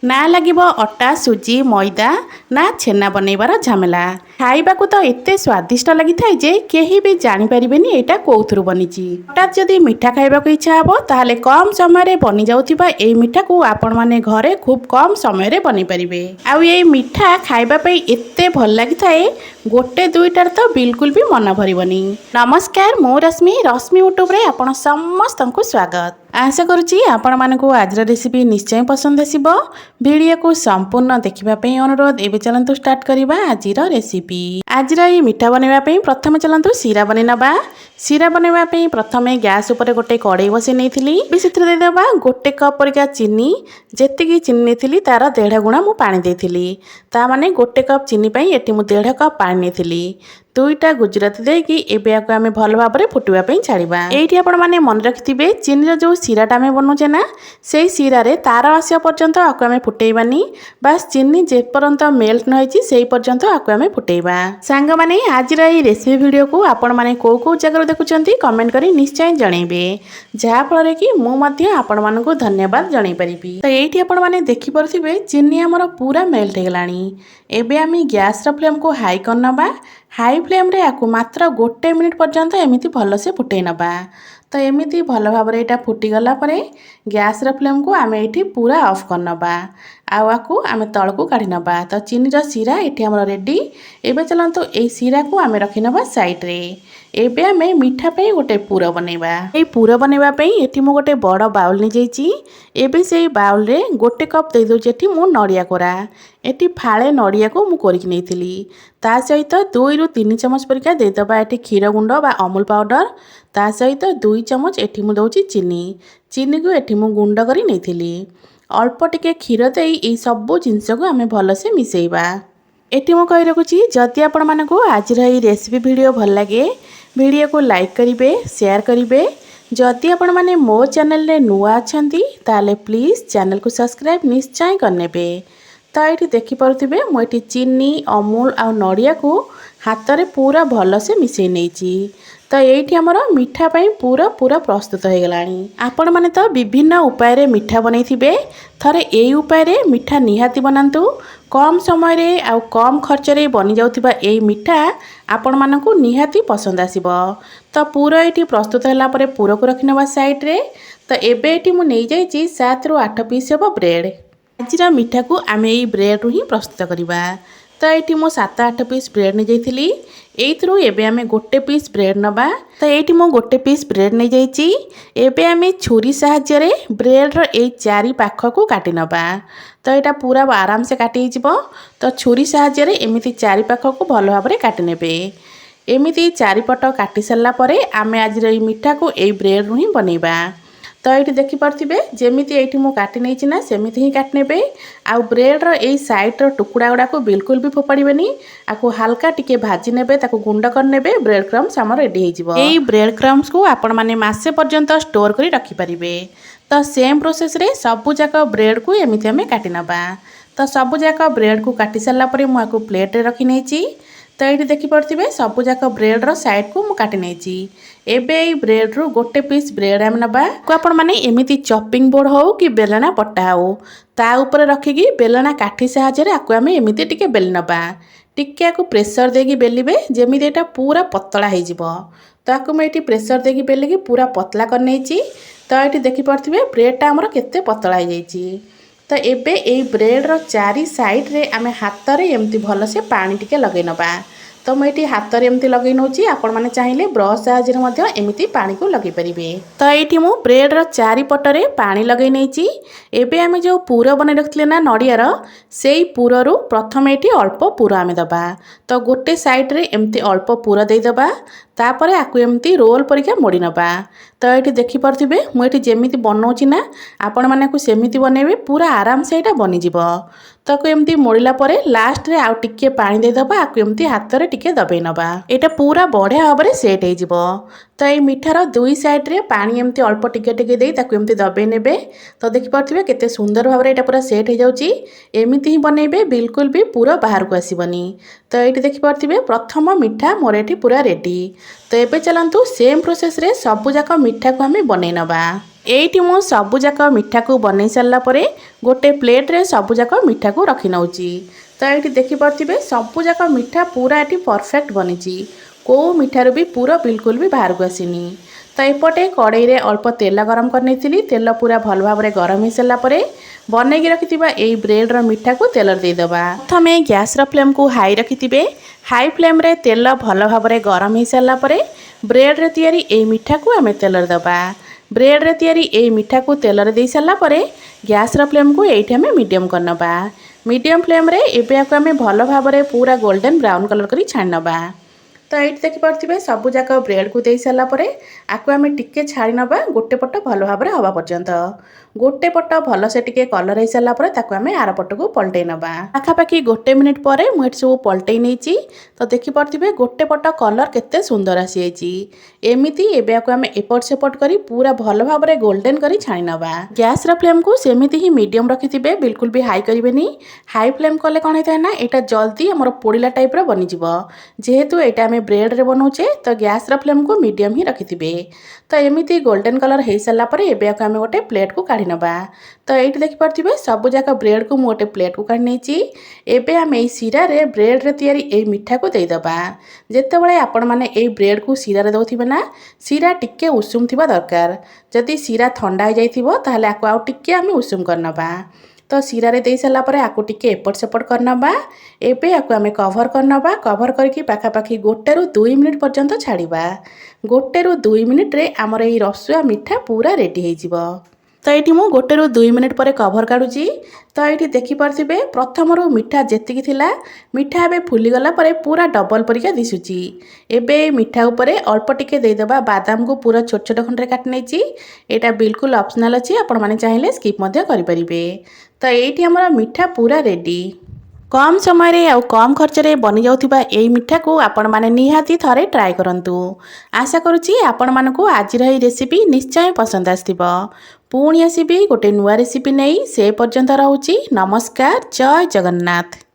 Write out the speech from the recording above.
ना लगिब अटा सुजी मैदा ना छेना बनैबार झमेला। खाइबाकू तो एते स्वादिष्ट लगी थाए जे केही भी जानि परिबेनी एटा कोउथुरु बनिची। हठात जदि मिठा खाइबाकू इच्छा हबो ताहले कम समय रे बनि जाउथिबा एई मिठा को आपण माने घरे खूब कम समय रे बनि परिबे। आउ एई मिठा खाइबा पई एते भल लागि थाए गोटे दुईटार तो बिल्कुल भी मन भरिबनी। नमस्कार, मो रश्मि यूट्यूब रे आपण समस्तंकु स्वागत। आशा करुची आपण मानकु आज रेसिपी निश्चय पसंद आसीबो। वीडियो को संपूर्ण देखिबा पई अनुरोध। एबे चलंतु स्टार्ट करिबा आजिर रेसिपी। आजिर ई मिठा बनेबा पई प्रथमे चलंतु सीरा बनै नबा। सीरा बनेबा पई प्रथमे गैस ऊपर गोटे कड़ाई बसै नेथिली। बिसित्र दे देबा गोटे कप परिका चीनी। जेतिकी चीनी नेथिली तार 1.5 गुणा मु पानी देथिली। ता माने गोटे कप चीनी पई एटी मु 1.5 कप पानी नेथिली। दुईटा गुजराती देकी एबे आको आमे भल भाबरे फुटिबा पई छाड़िबा। एइठी आपण माने मन रखिथिबे चीनी जो सीराटा आमे बनौचे ना सेई सीरा रे तार आसिया पर्यंत आको आमे फुटेइबानी। बस चीनी जे पर्यंत मेल्ट न होइची सेई पर्यंत आको आमे फुटेइबा। सांग माने आजिर एई रेसिपी वीडियो को आपण माने को जगह देखुचंती कमेंट करी निश्चय जणैबे, जहा फଳରେ कि मु मध्य आपण मानकु धन्यवाद जणै परिबी। तो एइठी आपण माने देखि परथिबे चीनी हमर पूरा मेल्ट हेगलानी। एबे आमी गैस र फ्लेम को हाई करनबा। हाई फ्लेम रे आकु मात्र गोटे मिनिट पर्यंत एमिति भल से फुटै नबा। तो एमिति भल भाबरे एटा फुटी गला परे गैस र फ्लेम को आमे एठी पूरा ऑफ करनबा। आकु आमे तळकु काढी नबा। तो चीनी र सीरा एठी हमर रेडी। एबे चलंतु एई सीरा को आमे रखि नबा साइड रे। एबे आमे मिठा पे गोटे पूर बनेबा। एई पूर बनेबा पे एठी मु गोटे बड़ बाउल नि जाईची। एबे सेई बाउल रे गोटे कप दे दोची एठी मु नडिया कोरा। एठी फाळे नडिया को मु कोरिक नेथिली। ता सहित 2 रु 3 चमच परिका दे दबा एठी क्षीर गुंड बा अमूल पाउडर। ता सहित 2 चमच एठी मु दउची चीनी। चीनी को एठी मु गुंड करी नेथिली। अल्प टिके क्षीर देई एई सब जिंस को आमे भल से मिसेइबा। एठी मु कहि रखुची जदि आपण मानकु आजिर एई रेसिपी वीडियो भल लागे वीडियो को लाइक करिवे, शेयर करिवे। जदि आपण माने मो चैनल रे नुआ अछंती ताले प्लीज चैनल को सब्सक्राइब निश्चय करनेबे। तो ये देखि पारुथिबे मु एठी चीनी अमूल आ नडिया को हाथ रे पूरा भल से मिसई नेची। तो ये हमर मिठा पई पूरा प्रस्तुत हो गलानी। आपण माने तो विभिन्न उपाय रे मिठा बनैथिबे। थरे एई उपाय रे मिठा निहाती बनांतु। कम समय रे आ कम खर्च रे बनि जाउथिबा एई मिठा आपण मानकु निहाती पसंद आसीबो। तो पूरा एठी प्रस्तुत होला परे पूरा को रखिनबा साइड रे। तो एबे एठी मु नै जाईची 7 रु 8 पीस हबो ब्रेड। आजिर मिठा को आमे एई ब्रेड रु ही प्रस्तुत करिबा। तो ये मु 7-8 पीस ब्रेड नहीं जाइथिली। एइथरु एबे आमे गोटे पीस ब्रेड नबा। तो ये मु गोटे पीस ब्रेड नहीं जाइची। एबे आमे छुरी साहाय्य रे ब्रेड रो एई चारि पाख को काटी नबा। तो एटा पूरा आराम से काटी जिवो। तो छुरी साहाय्य रे एमिति चारि पाख को भल भाबरे काटी नेबे। एमिति चारि पट काटी सरला परे आमे आजिर एई मिठा को एई ब्रेड रु ही बनेबा। तो ये देखि पार्थिबे जेमिति एठी मु काटी नेछि ना सेमिति ही काट नेबे। आ ब्रेड रो एई साइड रो टुकुड़ा गुडा को बिल्कुल भी फोपाड़ीबेनी। आको हल्का टिके भाजी नेबे, ताको गुंड कर नेबे। ब्रेड क्रम्स हमर रेडी हे जिवो। एई ब्रेड क्रम्स को आपण माने मासे पर्यंत स्टोर करी रखि परिबे। तो सेम प्रोसेस रे सबु जाक ब्रेड को एमिति हमें काटी नबा। तो सबु जाक ब्रेड को काटी सरला परे मु आको प्लेट रे रखि नेछि। तो ये देखि पार्थिबे सबु जाक ब्रेड रो साइड को मु काटी नेछि। एबे एई ब्रेड रु गोटे पीस ब्रेड आम नबा। को आपण माने एमिति चॉपिंग बोर्ड हो कि बेलना पट्टा हो ता ऊपर रखिकी बेलना काठी साहाय्य रे आको आमे एमिति टिके बेल नबा। टिके आको प्रेशर देकी बेलिबे जेमिति एटा पूरा पतला हे जिवो। तो आको मैं एटी प्रेशर देकी बेलिकी पूरा पतला कर नेछि। तो एटी देखि पार्थिबे ब्रेडटा हमर केते पतला हे जाईची। तो एबे एई ब्रेड रो चारि साइड रे आमे हाथ रे एमिति भल से पानी टिके लगै नबा। तो मुझे हाथ रे एमती लगे नौची। आपण माने चाहिए ब्रश साहाय्य मध्य एमिति पानी को लगे परिबे। तो ये मु ब्रेड रो चारि पटरे पानी लगे नेची। एबे आमे जो पूर बने रखथिले ना नडियार सेई पूररु प्रथम एठी अल्प पूर आमे दबा। तो गोटे साइड रे एमती अल्प पूर दे दबा। तापरे आकु एमती रोल परिका मोड़ी नबा। तो ये देखि पार्थिबे मु एठी जेमिति बनौची ना आपण माने को सेमिति बनेबे पूरा आराम से एटा बनि जिवो। तो एमती मोड़ला परे लास्ट रे आउ टिके पानी दे दबा। आकु एमती हाथ रे टिके दबे नबा। एटा पूरा बढ़िया भाबरे सेट हे जिवो। तो ये मिठार दुई साइड रे पानी एमती अल्प टिके टिके देई ताकु एमती दबे नेबे। तो देखि पार्थिबे केते सुंदर भाबरे एटा पूरा सेट हे जाउची। एमिति ही बनेबे बिल्कुल भी पूरा बाहर को आसीबनी। तो ये देखि पार्थिबे प्रथम मिठा मोर एठी पूरा रेडी। तो एबे चलंतु सेम प्रोसेस रे सबु जाक मिठा को हमें बनै नबा। एइटी मु सबुजाक मिठा को बनई सारा पर गोटे प्लेट्रे सबुजाक मिठा को रखी नौची। तो ये देखिपे सबुजाक मिठा पूरा ये परफेक्ट बनी कौ मिठार भी पूरा बिल्कुल भी बाहर को आसीनी। तो एपटे कड़ई रे अल्प तेल गरम कर नहीं तेल पूरा भल भाव में गरम हो सारापर बनईकी रखि ब्रेड्र मिठा को तेल देदेबा। प्रथम गैस फ्लेम को हाई रखिथे। हाई फ्लेम रे तेल भल भाव में गरम हो सारापर ब्रेड्रे तैयारी ए मिठा को आम तेल देवा। ब्रेड्रे तैयारी ए मिठा को तेल दे सारापर गैस फ्लेम को ये आम मीडियम करनबा। मीडियम फ्लेम रे एबे आम भल भाव में पूरा गोल्डन ब्राउन कलर कर छाणनबा। तो ये देखिपे सबुजाक ब्रेड को दे सारापर आपको आम टिके छाड़ी नवा गोटे पट भल भाव में हवा पर्यंत। गोटे पट भल से टिके कलर हो सारापर आम आर पट को पलटई नवा। पाखापाखि गोटे मिनिट पर मुझे सब पलटई नहीं। तो देखिपे गोटे पट कलर केते सुंदर आसी एमती एबे आम एपट सेपट कर पूरा भल भाव में गोल्डन कर छाणी नवा। गैस फ्लेम को सेमती ही मीडियम रखिथे, बिल्कुल भी हाई करेंगे। हाई फ्लेम कले कौन होता है ना यहाँ जल्दी आम पोड़ा टाइप बनीज जेहेतु यहाँ आम ब्रेड्रे बनाऊे। तो गैस फ्लेम को मीडियम ही रखिथे। तो एमती गोल्डन कलर हो सारापर एवं आम गोटे प्लेट को काढ़ी नवा। तो ये देखिपे सबुजाक ब्रेड को मुझे प्लेट को काढ़ी नहीं। एबे आम ये सिरा रे ब्रेड्रे तैयारी ए मिठा को देदेबा। जितेबाला आपण मैंने ये ब्रेड को सिरा दौथे ना सिरा टिके उषुम थिबा दरकार। जदि सिरा ठंडा हो जाइए आपको आउ टिके आम उषुम करनबा। तो सिरा रे दे सारापर आपको टिके एपट सेपट करनबा। एबे आपको आम कभर करनबा। कभर करके पाखापाखि 1 ରୁ 2 मिनिट पर्यंत छाड़िबा। 1 ରୁ 2 मिनिट रे आमर ये रसुआ मिठा पूरा रेडी हो। तो ये मु 1 ରୁ 2 मिनिट पर कभर काढ़ुची। तो ये देखिपे प्रथम मिठा जेतिकी थिला मिठा एबे फुलीगला पूरा डबल परिका दिशुची। एबे मिठा उपरे अल्प टिके देदेबा बादाम को पूरा छोट छोट खंडे काटि नहीं। यहाँ बिल्कुल ऑप्शनल अच्छी, आपण मैंने चाहिए स्किप करें। तो ये आमर मिठा पूरा रेडी। कम समय रे आउ कम खर्च रे बनी जाउथिबा एई मिठा को आपण माने निहाती थरे ट्राए करंतु। आशा करुची आपण मानको आज रही रेसिपी निश्चय पसंद आस्थिबो। पुणी आसीबी गोटे नुआ रेसिपी नहीं। से पर्यंत रहूची नमस्कार। जय जगन्नाथ।